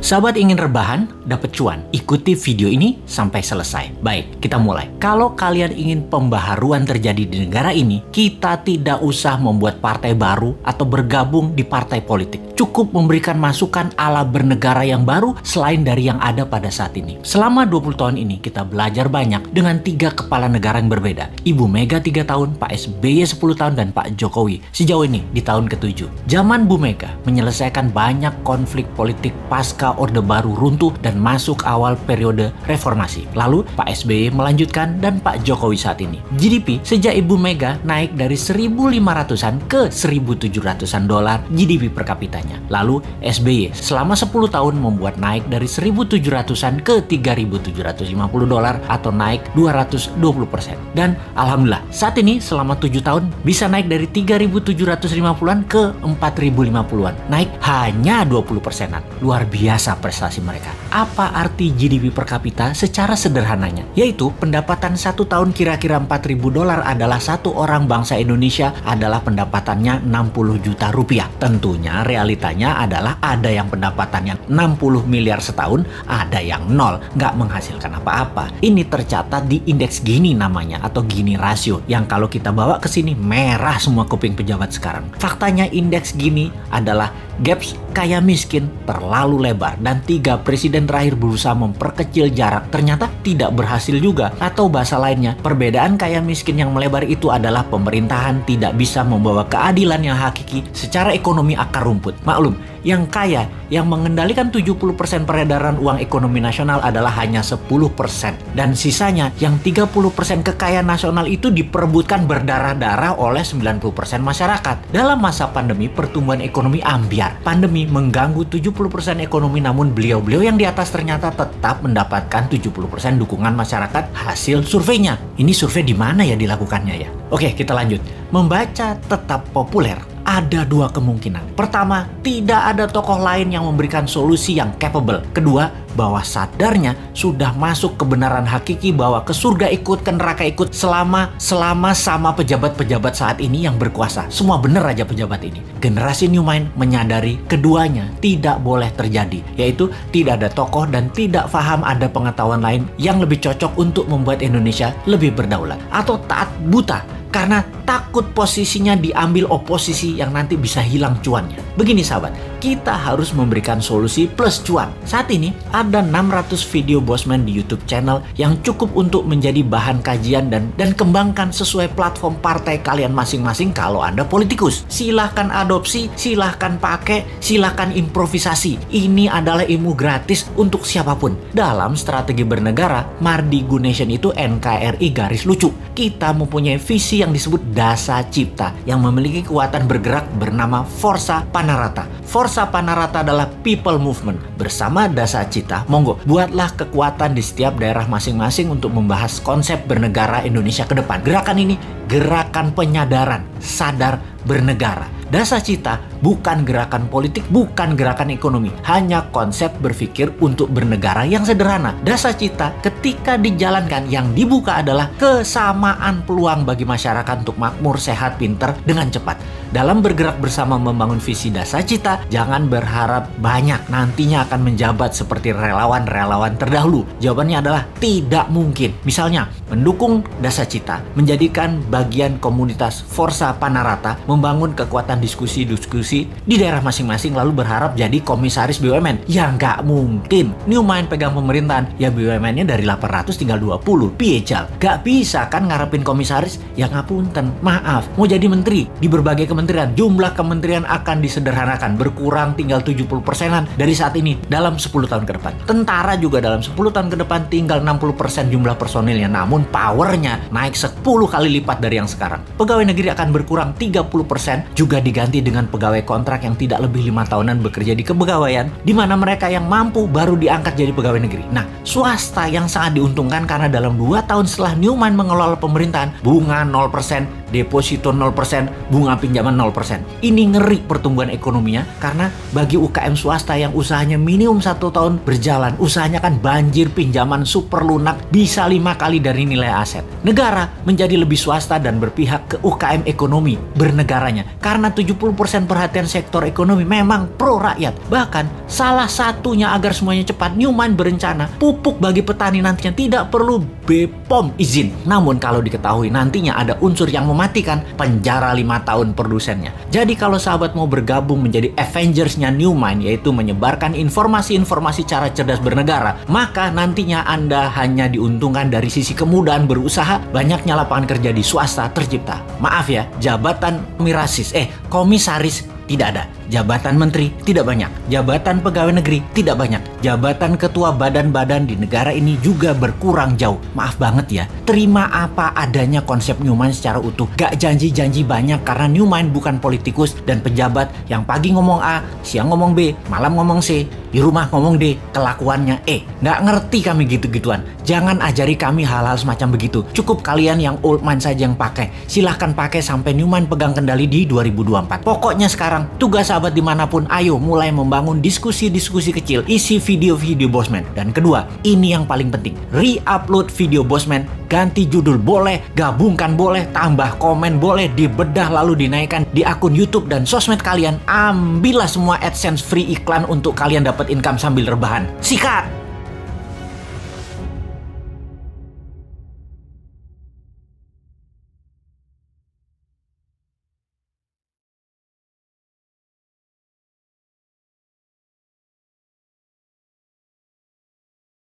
Sahabat ingin rebahan, dapat cuan? Ikuti video ini sampai selesai. Baik, kita mulai. Kalau kalian ingin pembaharuan terjadi di negara ini, kita tidak usah membuat partai baru atau bergabung di partai politik. Cukup memberikan masukan ala bernegara yang baru selain dari yang ada pada saat ini. Selama 20 tahun ini, kita belajar banyak dengan 3 kepala negara yang berbeda. Ibu Mega 3 tahun, Pak SBY 10 tahun, dan Pak Jokowi sejauh ini di tahun ke-7. Zaman Bu Mega menyelesaikan banyak konflik politik pasca Orde Baru runtuh dan masuk awal periode reformasi. Lalu Pak SBY melanjutkan dan Pak Jokowi saat ini. GDP sejak Ibu Mega naik dari 1.500-an ke 1.700-an dolar GDP per kapitanya. Lalu SBY selama 10 tahun membuat naik dari 1.700-an ke 3.750 dolar atau naik 220%. Dan alhamdulillah saat ini selama 7 tahun bisa naik dari 3.750-an ke 4.050-an. Naik hanya 20%-an. Luar biasa prestasi mereka. Apa arti GDP per kapita secara sederhananya? Yaitu pendapatan 1 tahun kira-kira 4.000 dolar adalah satu orang bangsa Indonesia adalah pendapatannya 60 juta rupiah. Tentunya realitanya adalah ada yang pendapatannya 60 miliar setahun, ada yang nol, nggak menghasilkan apa-apa. Ini tercatat di indeks Gini namanya atau Gini rasio yang kalau kita bawa ke sini merah semua kuping pejabat sekarang. Faktanya indeks Gini adalah gaps kaya miskin terlalu lebar dan 3 presiden terakhir berusaha memperkecil jarak ternyata tidak berhasil juga. Atau bahasa lainnya, perbedaan kaya miskin yang melebar itu adalah pemerintahan tidak bisa membawa keadilan yang hakiki secara ekonomi akar rumput. Maklum, yang kaya, yang mengendalikan 70% peredaran uang ekonomi nasional adalah hanya 10%. Dan sisanya yang 30% kekayaan nasional itu diperebutkan berdarah-darah oleh 90% masyarakat. Dalam masa pandemi, pertumbuhan ekonomi ambyar. Pandemi mengganggu 70% ekonomi, namun beliau-beliau yang di atas ternyata tetap mendapatkan 70% dukungan masyarakat hasil surveinya. Ini survei di mana ya dilakukannya ya? Oke, kita lanjut. Membaca tetap populer. Ada 2 kemungkinan. Pertama, tidak ada tokoh lain yang memberikan solusi yang capable. Kedua, bahwa sadarnya sudah masuk kebenaran hakiki bahwa ke surga ikut, ke neraka ikut selama sama pejabat-pejabat saat ini yang berkuasa. Semua bener aja pejabat ini. Generasi New Mind menyadari keduanya tidak boleh terjadi, yaitu tidak ada tokoh dan tidak paham ada pengetahuan lain yang lebih cocok untuk membuat Indonesia lebih berdaulat. Atau taat buta karena takut posisinya diambil oposisi yang nanti bisa hilang cuannya. Begini sahabat, kita harus memberikan solusi plus cuan. Saat ini ada 600 video Bosman di YouTube channel yang cukup untuk menjadi bahan kajian dan kembangkan sesuai platform partai kalian masing-masing kalau Anda politikus. Silahkan adopsi, silahkan pakai, silahkan improvisasi. Ini adalah ilmu gratis untuk siapapun. Dalam strategi bernegara, Mardi Gunation itu NKRI garis lucu. Kita mempunyai visi yang disebut Dasa Cipta yang memiliki kekuatan bergerak bernama Forza Panarata. Forza Panarata adalah people movement. Bersama Dasa Cipta, monggo buatlah kekuatan di setiap daerah masing-masing untuk membahas konsep bernegara Indonesia ke depan. Gerakan ini gerakan penyadaran, sadar bernegara. Dasa Cipta bukan gerakan politik, bukan gerakan ekonomi, hanya konsep berpikir untuk bernegara yang sederhana. Dasa Cipta ketika dijalankan yang dibuka adalah kesamaan peluang bagi masyarakat untuk makmur, sehat, pinter dengan cepat. Dalam bergerak bersama membangun visi Dasa Cipta, jangan berharap banyak nantinya akan menjabat seperti relawan-relawan terdahulu. Jawabannya adalah tidak mungkin. Misalnya, mendukung Dasa Cipta, menjadikan bagian komunitas Forza Panarata, membangun kekuatan diskusi-diskusi di daerah masing-masing lalu berharap jadi komisaris BUMN. Ya nggak mungkin. New Mind pegang pemerintahan, ya BUMN-nya dari 800 tinggal 20. Piejal. Gak bisa kan ngarepin komisaris? Ya ngapunten, maaf. Mau jadi menteri di berbagai kementerian, jumlah kementerian akan disederhanakan, berkurang tinggal 70%-an dari saat ini dalam 10 tahun ke depan. Tentara juga dalam 10 tahun ke depan tinggal 60% jumlah personilnya, namun powernya naik 10 kali lipat dari yang sekarang. Pegawai negeri akan berkurang 30%, juga diganti dengan pegawai kontrak yang tidak lebih 5 tahunan bekerja di kepegawaian, di mana mereka yang mampu baru diangkat jadi pegawai negeri. Nah, swasta yang sangat diuntungkan karena dalam 2 tahun setelah New Mind mengelola pemerintahan, bunga 0%, deposito 0%, bunga pinjaman 0%. Ini ngeri pertumbuhan ekonominya karena bagi UKM swasta yang usahanya minimum 1 tahun berjalan, usahanya kan banjir pinjaman super lunak bisa 5 kali dari nilai aset. Negara menjadi lebih swasta dan berpihak ke UKM ekonomi bernegaranya karena 70% perhatian sektor ekonomi memang pro rakyat. Bahkan salah satunya agar semuanya cepat, Newmind berencana pupuk bagi petani nantinya tidak perlu BPOM izin. Namun kalau diketahui nantinya ada unsur yang mematikan, penjara 5 tahun produsennya. Jadi kalau sahabat mau bergabung menjadi Avengers-nya Newmind, yaitu menyebarkan informasi-informasi cara cerdas bernegara, maka nantinya Anda hanya diuntungkan dari sisi kemudahan berusaha, banyaknya lapangan kerja di swasta tercipta. Maaf ya, jabatan komisaris tidak ada. Jabatan menteri tidak banyak. Jabatan pegawai negeri tidak banyak. Jabatan ketua badan-badan di negara ini juga berkurang jauh. Maaf banget ya. Terima apa adanya konsep Newmind secara utuh. Gak janji-janji banyak karena Newmind bukan politikus dan pejabat yang pagi ngomong A, siang ngomong B, malam ngomong C, di rumah ngomong D, kelakuannya E. Gak ngerti kami gitu-gituan. Jangan ajari kami hal-hal semacam begitu. Cukup kalian yang old mind saja yang pakai. Silahkan pakai sampai Newmind pegang kendali di 2024. Pokoknya sekarang tugas sahabat dimanapun, ayo mulai membangun diskusi-diskusi kecil, isi video-video Bosman. Dan kedua, ini yang paling penting, re-upload video Bosman, ganti judul boleh, gabungkan boleh, tambah komen boleh, dibedah lalu dinaikkan di akun YouTube dan sosmed kalian. Ambillah semua AdSense free iklan untuk kalian dapat income sambil rebahan. Sikat!